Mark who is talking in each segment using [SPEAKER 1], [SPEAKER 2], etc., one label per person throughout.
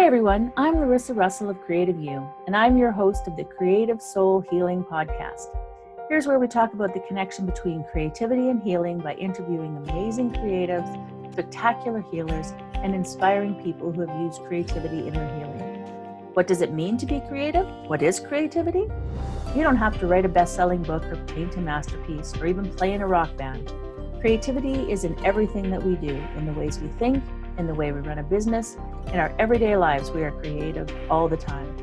[SPEAKER 1] Hi everyone, I'm Larissa Russell of Creative You, and I'm your host of the Creative Soul Healing Podcast. Here's where we talk about the connection between creativity and healing by interviewing amazing creatives, spectacular healers, and inspiring people who have used creativity in their healing. What does it mean to be creative? What is creativity? You don't have to write a best-selling book or paint a masterpiece or even play in a rock band. Creativity is in everything that we do, in the ways we think, in the way we run a business. In our everyday lives, we are creative all the time.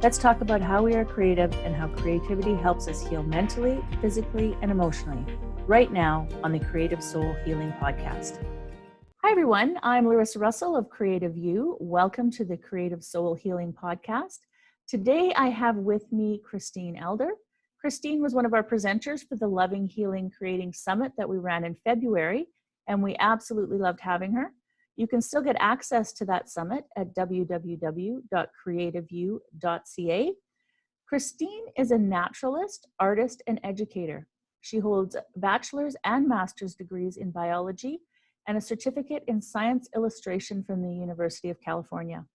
[SPEAKER 1] Let's talk about how we are creative and how creativity helps us heal mentally, physically, and emotionally, right now on the Creative Soul Healing Podcast. Hi everyone, I'm Larissa Russell of Creative You. Welcome to the Creative Soul Healing Podcast. Today I have with me Christine Elder. Christine was one of our presenters for the Loving, Healing, Creating Summit that we ran in February, and we absolutely loved having her. You can still get access to that summit at www.creativeyou.ca. Christine is a naturalist, artist, and educator. She holds bachelor's and master's degrees in biology and a certificate in science illustration from the University of California.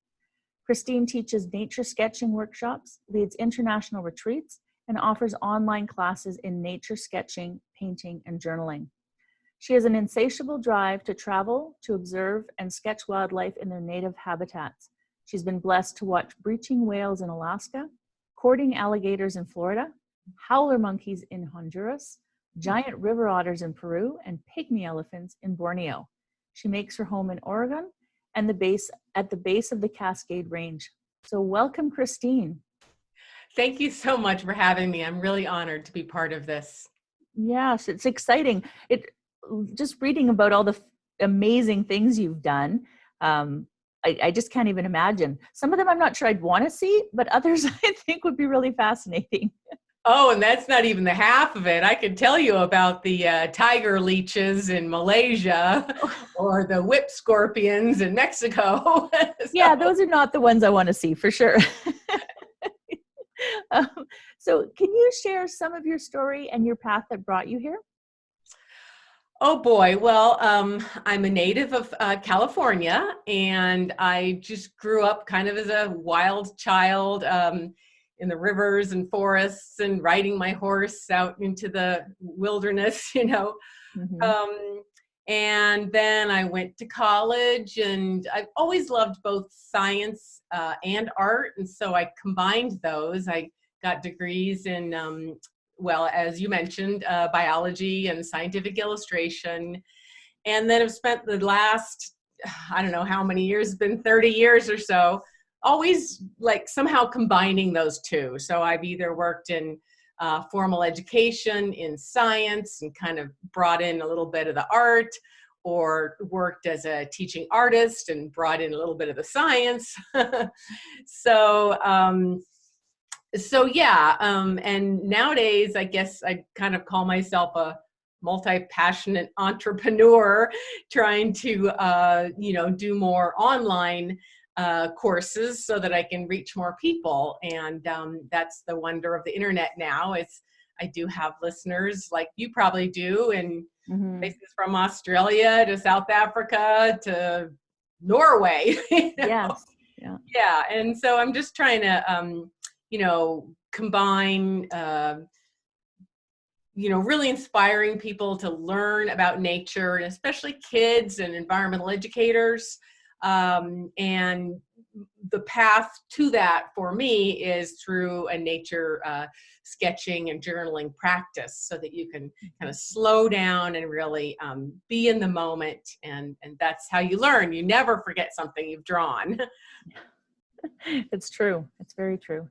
[SPEAKER 1] Christine teaches nature sketching workshops, leads international retreats, and offers online classes in nature sketching, painting, and journaling. She has an insatiable drive to travel, to observe, and sketch wildlife in their native habitats. She's been blessed to watch breaching whales in Alaska, courting alligators in Florida, howler monkeys in Honduras, giant river otters in Peru, and pygmy elephants in Borneo. She makes her home in Oregon and at the base of the Cascade Range. So welcome, Christine.
[SPEAKER 2] Thank you so much for having me. I'm really honored to be part of this.
[SPEAKER 1] Yes, it's exciting. Just reading about all the amazing things you've done, I just can't even imagine. Some of them I'm not sure I'd want to see, but others I think would be really fascinating.
[SPEAKER 2] Oh, and that's not even the half of it. I could tell you about the tiger leeches in Malaysia or the whip scorpions in Mexico.
[SPEAKER 1] Yeah, those are not the ones I want to see for sure. So can you share some of your story and your path that brought you here?
[SPEAKER 2] Oh boy. Well, I'm a native of California, and I just grew up kind of as a wild child in the rivers and forests and riding my horse out into the wilderness, Mm-hmm. And then I went to college, and I've always loved both science and art. And so I combined those. I got degrees in well, as you mentioned, biology and scientific illustration. And then I've spent the last, I don't know how many years, it's been 30 years or so, always like somehow combining those two. So I've either worked in formal education in science and kind of brought in a little bit of the art, or worked as a teaching artist and brought in a little bit of the science. So yeah, and nowadays, I guess I kind of call myself a multi-passionate entrepreneur, trying to, do more online courses so that I can reach more people. And that's the wonder of the internet now. I do have listeners like you probably do, in mm-hmm. places from Australia to South Africa to Norway.
[SPEAKER 1] Yes.
[SPEAKER 2] Yeah. And so I'm just trying to, combine, really inspiring people to learn about nature, and especially kids and environmental educators. And the path to that for me is through a nature sketching and journaling practice, so that you can kind of slow down and really be in the moment. And that's how you learn. You never forget something you've drawn.
[SPEAKER 1] It's true. It's very true.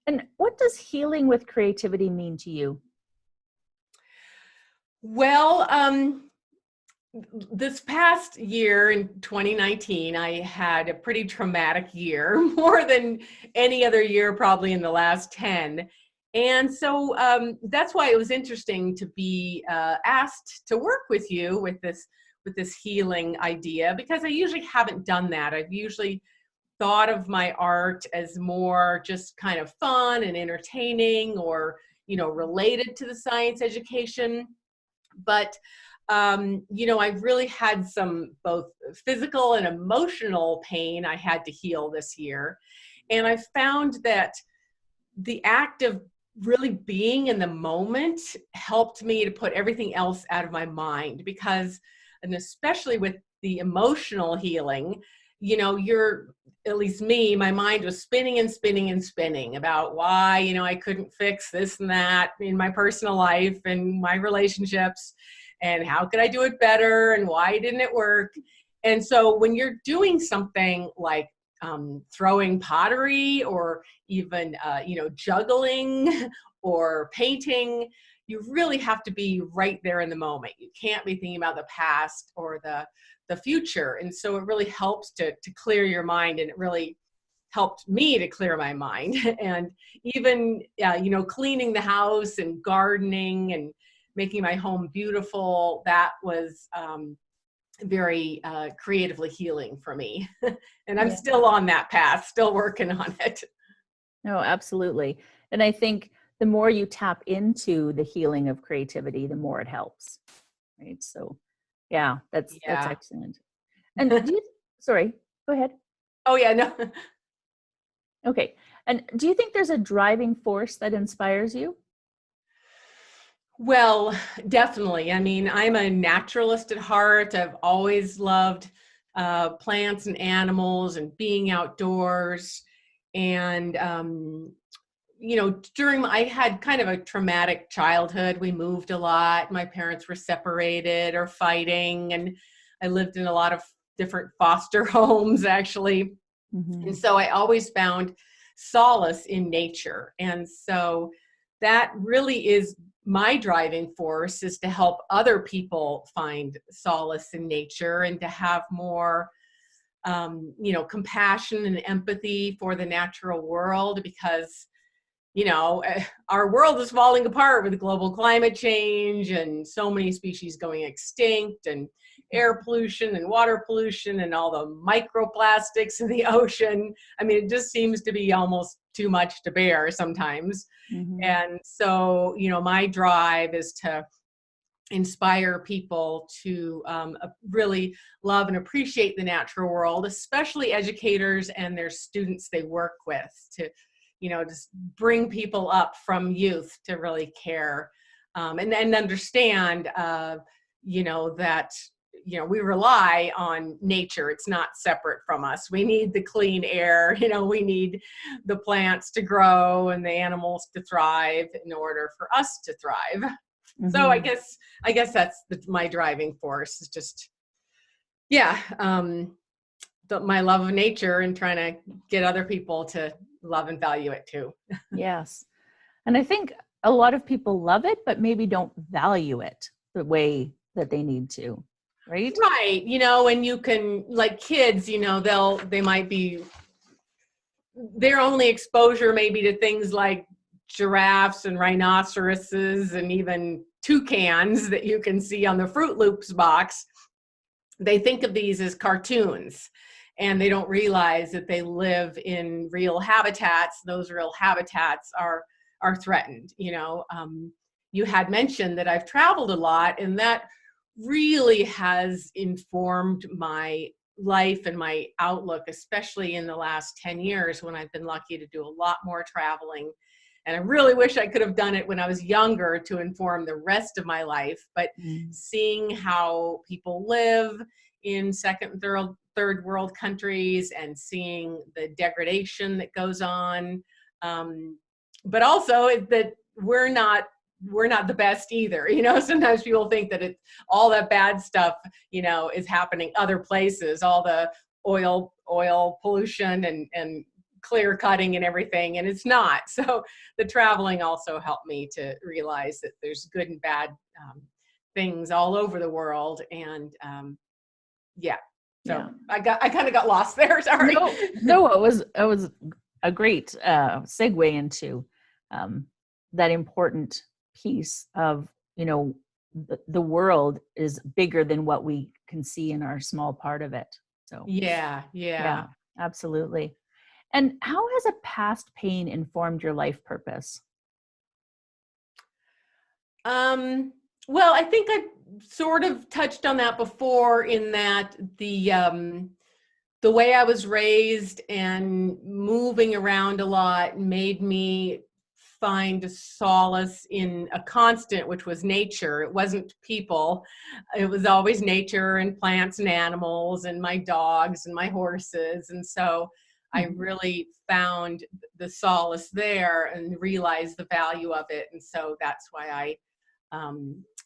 [SPEAKER 1] And what does healing with creativity mean to you?
[SPEAKER 2] Well, this past year in 2019, I had a pretty traumatic year, more than any other year probably in the last 10. And so that's why it was interesting to be asked to work with you with this healing idea, because I usually haven't done that. I've usually thought of my art as more just kind of fun and entertaining, or related to the science education. But I've really had some both physical and emotional pain I had to heal this year. And I found that the act of really being in the moment helped me to put everything else out of my mind, because, and especially with the emotional healing, you're, at least me, my mind was spinning and spinning and spinning about why, I couldn't fix this and that in my personal life and my relationships, and how could I do it better, and why didn't it work? And so when you're doing something like throwing pottery, or even juggling or painting, you really have to be right there in the moment. You can't be thinking about the past or the future. And so it really helps to clear your mind, and it really helped me to clear my mind. And even cleaning the house and gardening and making my home beautiful, that was very creatively healing for me. And I'm
[SPEAKER 1] Yeah.
[SPEAKER 2] still on that path, still working on it.
[SPEAKER 1] No, absolutely. And I think the more you tap into the healing of creativity, the more it helps. Right. So yeah, that's
[SPEAKER 2] Yeah.
[SPEAKER 1] excellent. And sorry, go ahead.
[SPEAKER 2] Oh yeah, no.
[SPEAKER 1] Okay. And do you think there's a driving force that inspires you?
[SPEAKER 2] Well, definitely. I mean, I'm a naturalist at heart. I've always loved plants and animals and being outdoors. And I had kind of a traumatic childhood. We moved a lot. My parents were separated or fighting, and I lived in a lot of different foster homes, actually. And
[SPEAKER 1] Mm-hmm.
[SPEAKER 2] so I always found solace in nature. And so that really is my driving force, is to help other people find solace in nature, and to have more compassion and empathy for the natural world, because our world is falling apart with global climate change and so many species going extinct, and air pollution and water pollution and all the microplastics in the ocean. I mean, it just seems to be almost too much to bear sometimes.
[SPEAKER 1] Mm-hmm.
[SPEAKER 2] And so, my drive is to inspire people to really love and appreciate the natural world, especially educators and their students they work with, to just bring people up from youth to really care, and understand that we rely on nature. It's not separate from us. We need the clean air, we need the plants to grow and the animals to thrive in order for us to thrive. So I
[SPEAKER 1] Mm-hmm.
[SPEAKER 2] guess that's my driving force, is just, my love of nature, and trying to get other people to love and value it too.
[SPEAKER 1] Yes. And I think a lot of people love it, but maybe don't value it the way that they need to. Right?
[SPEAKER 2] Right. And you can, like kids, they might be, their only exposure maybe to things like giraffes and rhinoceroses and even toucans that you can see on the Fruit Loops box. They think of these as cartoons, and they don't realize that they live in real habitats. Those real habitats are threatened. You had mentioned that I've traveled a lot, and that really has informed my life and my outlook, especially in the last 10 years, when I've been lucky to do a lot more traveling. And I really wish I could have done it when I was younger to inform the rest of my life. But
[SPEAKER 1] Mm.
[SPEAKER 2] seeing how people live in second and third world countries, and seeing the degradation that goes on, but also that we're not the best either. Sometimes people think that it's all that bad stuff is happening other places, all the oil pollution and clear cutting and everything, and it's not. So the traveling also helped me to realize that there's good and bad things all over the world. And yeah, so
[SPEAKER 1] Yeah.
[SPEAKER 2] I kind of got lost there. Sorry.
[SPEAKER 1] No, it was a great segue into um, that important piece of, the world is bigger than what we can see in our small part of it. So
[SPEAKER 2] Yeah,
[SPEAKER 1] yeah,
[SPEAKER 2] yeah.
[SPEAKER 1] absolutely. And how has a past pain informed your life purpose?
[SPEAKER 2] Well, I think I sort of touched on that before in that the way I was raised and moving around a lot made me find a solace in a constant, which was nature. It wasn't people. It was always nature and plants and animals and my dogs and my horses. And so I
[SPEAKER 1] Mhm.
[SPEAKER 2] really found the solace there and realized the value of it. And so that's why I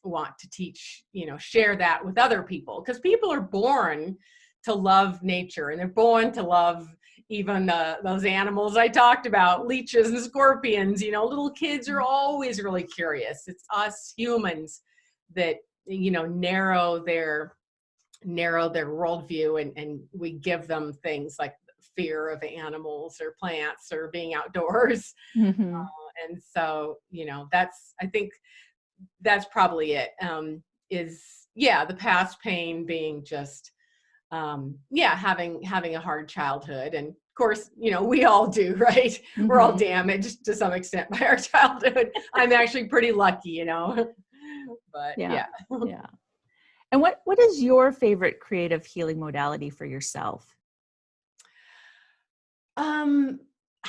[SPEAKER 2] want to teach, share that with other people, because people are born to love nature and they're born to love even those animals I talked about, leeches and scorpions. Little kids are always really curious. It's us humans that narrow their worldview, and we give them things like fear of animals or plants or being outdoors.
[SPEAKER 1] Mhm.
[SPEAKER 2] And so that's, I think that's probably it. Is Yeah, the past pain being just having a hard childhood. And of course, we all do, right? We're all
[SPEAKER 1] Mhm.
[SPEAKER 2] damaged to some extent by our childhood. I'm actually pretty lucky, but
[SPEAKER 1] Yeah.
[SPEAKER 2] yeah.
[SPEAKER 1] Yeah. And what is your favorite creative healing modality for yourself?
[SPEAKER 2] um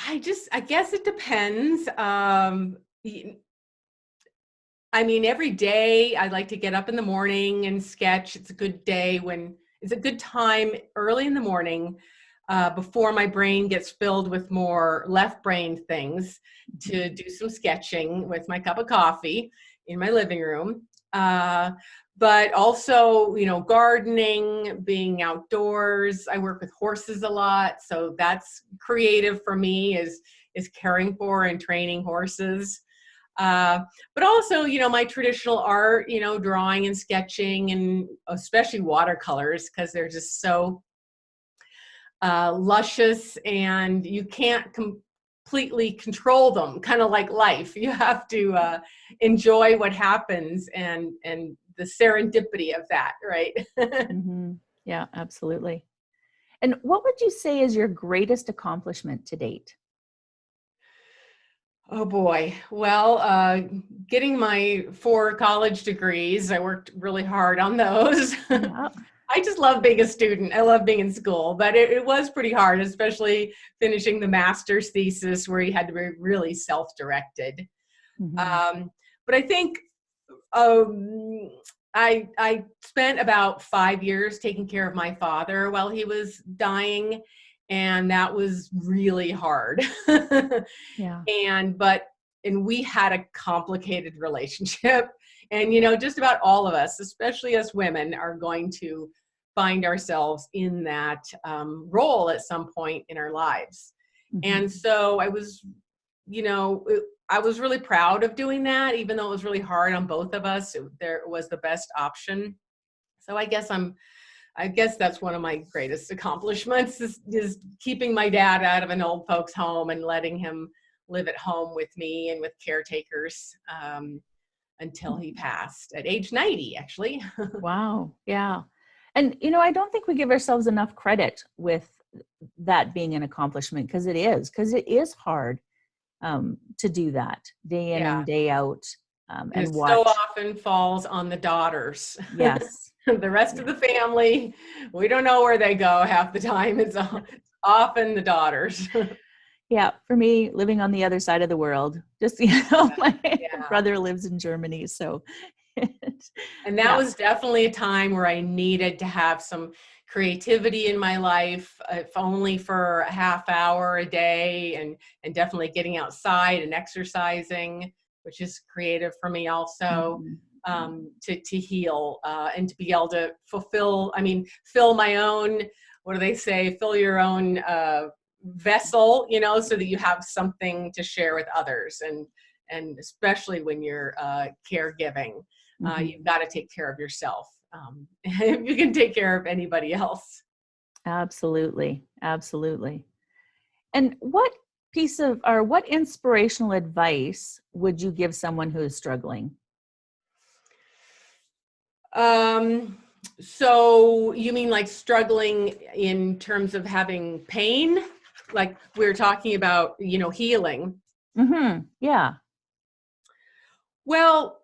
[SPEAKER 2] I guess it depends. I mean, every day I like to get up in the morning and sketch. It's a good time early in the morning, before my brain gets filled with more left brain things, to do some sketching with my cup of coffee in my living room. But also, gardening, being outdoors. I work with horses a lot, so that's creative for me, is caring for and training horses. Uh, but also, my traditional art, drawing and sketching, and especially watercolors, because they're just so luscious, and you can't completely control them, kind of like life. You have to enjoy what happens, and the serendipity of that, right?
[SPEAKER 1] Mhm. Yeah, absolutely. And what would you say is your greatest accomplishment to date?
[SPEAKER 2] Oh boy. Well, getting my 4 college degrees, I worked really hard on those.
[SPEAKER 1] Yeah.
[SPEAKER 2] I just love being a student. I love being in school, but it was pretty hard, especially finishing the master's thesis where you had to be really self-directed.
[SPEAKER 1] Mhm.
[SPEAKER 2] Um, but I think um, I spent about 5 years taking care of my father while he was dying, and that was really hard.
[SPEAKER 1] Yeah.
[SPEAKER 2] And we had a complicated relationship. And just about all of us, especially us women, are going to find ourselves in that role at some point in our lives.
[SPEAKER 1] Mhm.
[SPEAKER 2] And so you know I was really proud of doing that, even though it was really hard on both of us. There was the best option. So I guess that's one of my greatest accomplishments, is keeping my dad out of an old folks home and letting him live at home with me and with caretakers, until he passed at age 90, actually.
[SPEAKER 1] Wow. Yeah. And I don't think we give ourselves enough credit with that being an accomplishment, because it is hard to do that day in
[SPEAKER 2] Yeah.
[SPEAKER 1] and day out,
[SPEAKER 2] And
[SPEAKER 1] and
[SPEAKER 2] it so
[SPEAKER 1] watch.
[SPEAKER 2] often falls on the daughters.
[SPEAKER 1] Yes.
[SPEAKER 2] The rest of
[SPEAKER 1] Yeah.
[SPEAKER 2] the family, we don't know where they go half the time. It's often the daughters.
[SPEAKER 1] Yeah. For me, living on the other side of the world, just, my
[SPEAKER 2] Yeah.
[SPEAKER 1] brother lives in Germany. So,
[SPEAKER 2] And that
[SPEAKER 1] yeah.
[SPEAKER 2] was definitely a time where I needed to have some creativity in my life, if only for a half hour a day, and definitely getting outside and exercising, which is creative for me also,
[SPEAKER 1] Mhm.
[SPEAKER 2] to heal, and to be able to fill my own, what do they say, fill your own vessel, so that you have something to share with others, and especially when you're caregiving.
[SPEAKER 1] Mhm.
[SPEAKER 2] You've got to take care of yourself. If you can take care of anybody else.
[SPEAKER 1] Absolutely. Absolutely. And what inspirational advice would you give someone who is struggling?
[SPEAKER 2] Um, so you mean like struggling in terms of having pain? Like we were talking about, healing.
[SPEAKER 1] Yeah.
[SPEAKER 2] Well,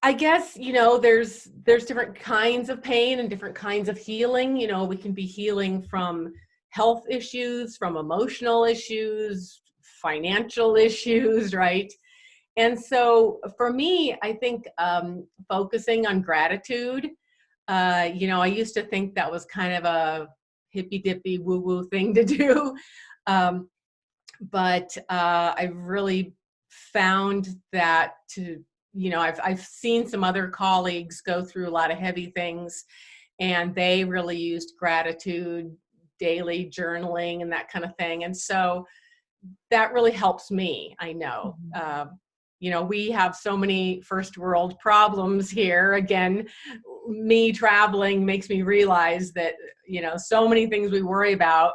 [SPEAKER 2] I guess, there's different kinds of pain and different kinds of healing. We can be healing from health issues, from emotional issues, financial issues, right? And so for me, I think focusing on gratitude, I used to think that was kind of a hippy dippy woo woo thing to do. Um, but I've really found that I've seen some other colleagues go through a lot of heavy things, and they really used gratitude, daily journaling, and that kind of thing. And so that really helps me. I know. We have so many first world problems here. Again, me traveling makes me realize that, so many things we worry about,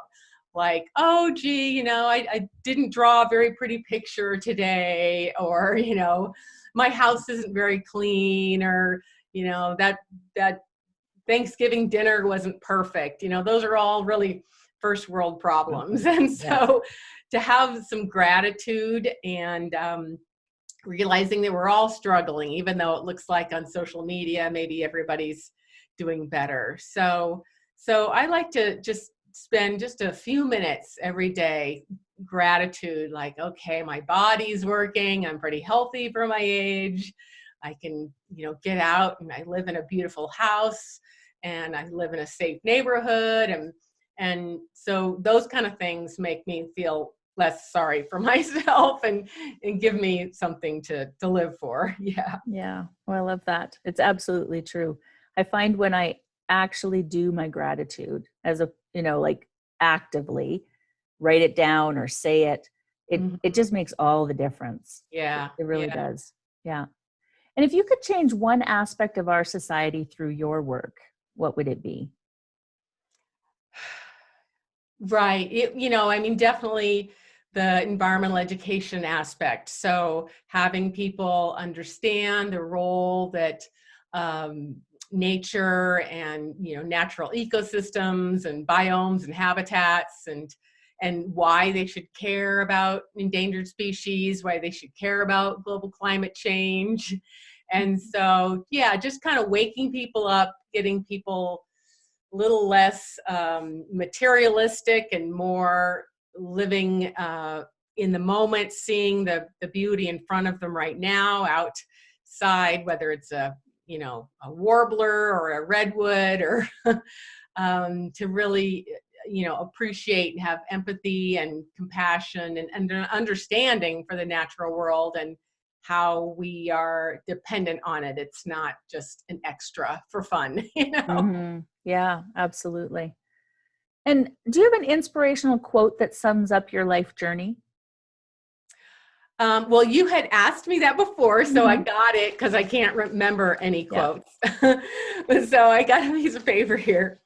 [SPEAKER 2] like, oh, gee, I didn't draw a very pretty picture today, or, my house isn't very clean, or, that Thanksgiving dinner wasn't perfect. Those are all really first world problems. And so to have some gratitude and realizing that we're all struggling, even though it looks like on social media, maybe everybody's doing better. So I like to just spend just a few minutes every day, gratitude, like, okay, my body's working. I'm pretty healthy for my age. I can, get out, and I live in a beautiful house, and I live in a safe neighborhood. And so those kind of things make me feel less sorry for myself, and give me something to live for. Yeah.
[SPEAKER 1] Yeah. Well, I love that. It's absolutely true. I find when I actually do my gratitude as a, like actively write it down or say it, it just makes all the difference.
[SPEAKER 2] Yeah.
[SPEAKER 1] It really
[SPEAKER 2] Yeah.
[SPEAKER 1] does. Yeah. And if you could change one aspect of our society through your work, what would it be?
[SPEAKER 2] Right. Definitely the environmental education aspect. So having people understand the role that um, nature and, natural ecosystems and biomes and habitats, and why they should care about endangered species, why they should care about global climate change. And so, yeah, just kind of waking people up, getting people little less materialistic and more living in the moment, seeing the beauty in front of them right now outside, whether it's a warbler or a redwood, or to really appreciate and have empathy and compassion and understanding for the natural world, and how we are dependent on it. It's not just an extra for fun.
[SPEAKER 1] Yeah, absolutely. And do you have an inspirational quote that sums up your life journey?
[SPEAKER 2] Well, you had asked me that before, so I got it because I can't remember any
[SPEAKER 1] Yeah.
[SPEAKER 2] quotes. So I got a piece of paper here.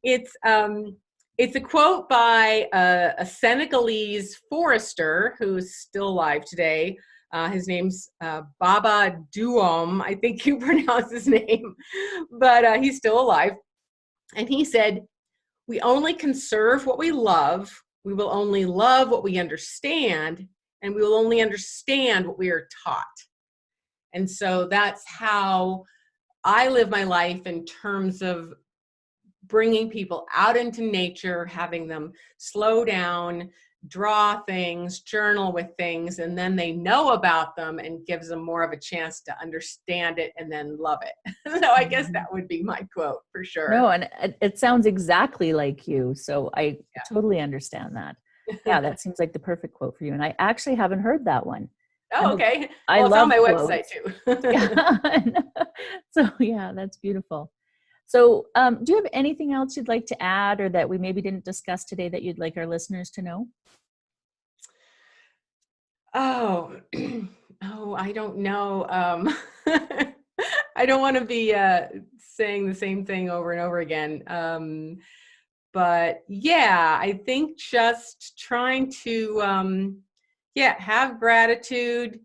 [SPEAKER 2] It's a quote by a Senegalese forester who's still alive today. His name's Baba Duom. I think you pronounce his name, but he's still alive. And he said, "We only conserve what we love. We will only love what we understand, and we will only understand what we are taught." And so that's how I live my life, in terms of bringing people out into nature, having them slow down, draw things, journal with things, and then they know about them, and gives them more of a chance to understand it and then love it. So I guess that would be my quote for sure.
[SPEAKER 1] No, and it sounds exactly like you. So I totally understand that. Yeah, that seems like the perfect quote for you. And I actually haven't heard that one.
[SPEAKER 2] Oh, okay.
[SPEAKER 1] I
[SPEAKER 2] Well, it's on
[SPEAKER 1] love
[SPEAKER 2] my website
[SPEAKER 1] quotes.
[SPEAKER 2] too.
[SPEAKER 1] Yeah. So yeah, that's beautiful. So do you have anything else you'd like to add, or that we maybe didn't discuss today, that you'd like our listeners to know?
[SPEAKER 2] Oh, oh, I don't know. I don't want to be saying the same thing over and over again. But yeah, I think just trying to, yeah, have gratitude,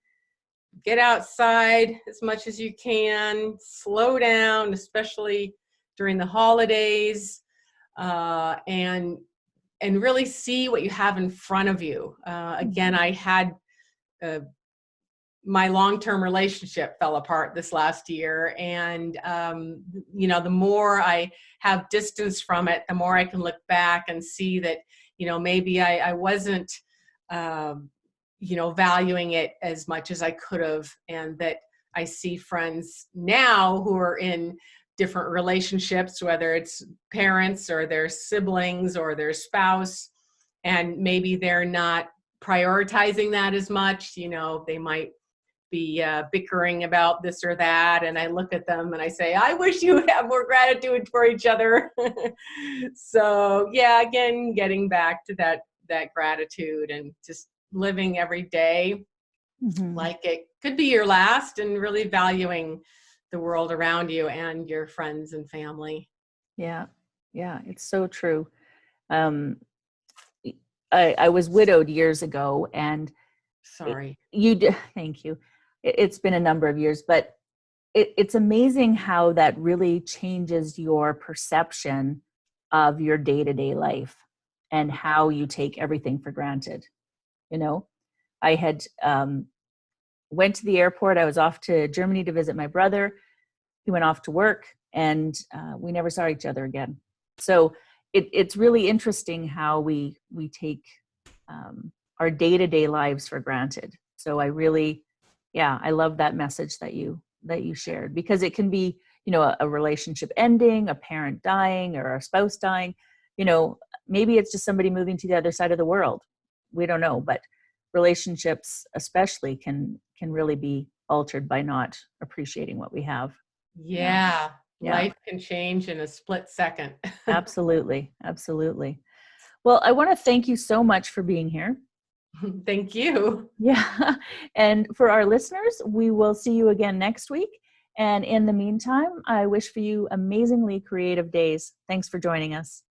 [SPEAKER 2] get outside as much as you can, slow down, especially during the holidays, and really see what you have in front of you. Again, I had my long-term relationship fell apart this last year. And, the more I have distance from it, the more I can look back and see that, maybe I wasn't, valuing it as much as I could have. And that I see friends now who are in different relationships, whether it's parents or their siblings or their spouse, and maybe they're not prioritizing that as much. They might be bickering about this or that, and I look at them and I say, I wish you would have more gratitude for each other. So yeah, again, getting back to that gratitude and just living every day like it could be your last, and really valuing the world around you and your friends and family.
[SPEAKER 1] Yeah. It's so true. Um, I was widowed years ago, and
[SPEAKER 2] Sorry.
[SPEAKER 1] thank you. It's been a number of years, but it's amazing how that really changes your perception of your day-to-day life and how you take everything for granted. I had went to the airport. I was off to Germany to visit my brother. He went off to work, and we never saw each other again. So it's really interesting how we take our day-to-day lives for granted. So I love that message that you shared, because it can be, a relationship ending, a parent dying, or a spouse dying. Maybe it's just somebody moving to the other side of the world. We don't know, but relationships especially can really be altered by not appreciating what we have.
[SPEAKER 2] Yeah.
[SPEAKER 1] Yeah.
[SPEAKER 2] Life can change in a split second.
[SPEAKER 1] Absolutely. Well, I want to thank you so much for being here.
[SPEAKER 2] Thank you.
[SPEAKER 1] Yeah. And for our listeners, we will see you again next week. And in the meantime, I wish for you amazingly creative days. Thanks for joining us.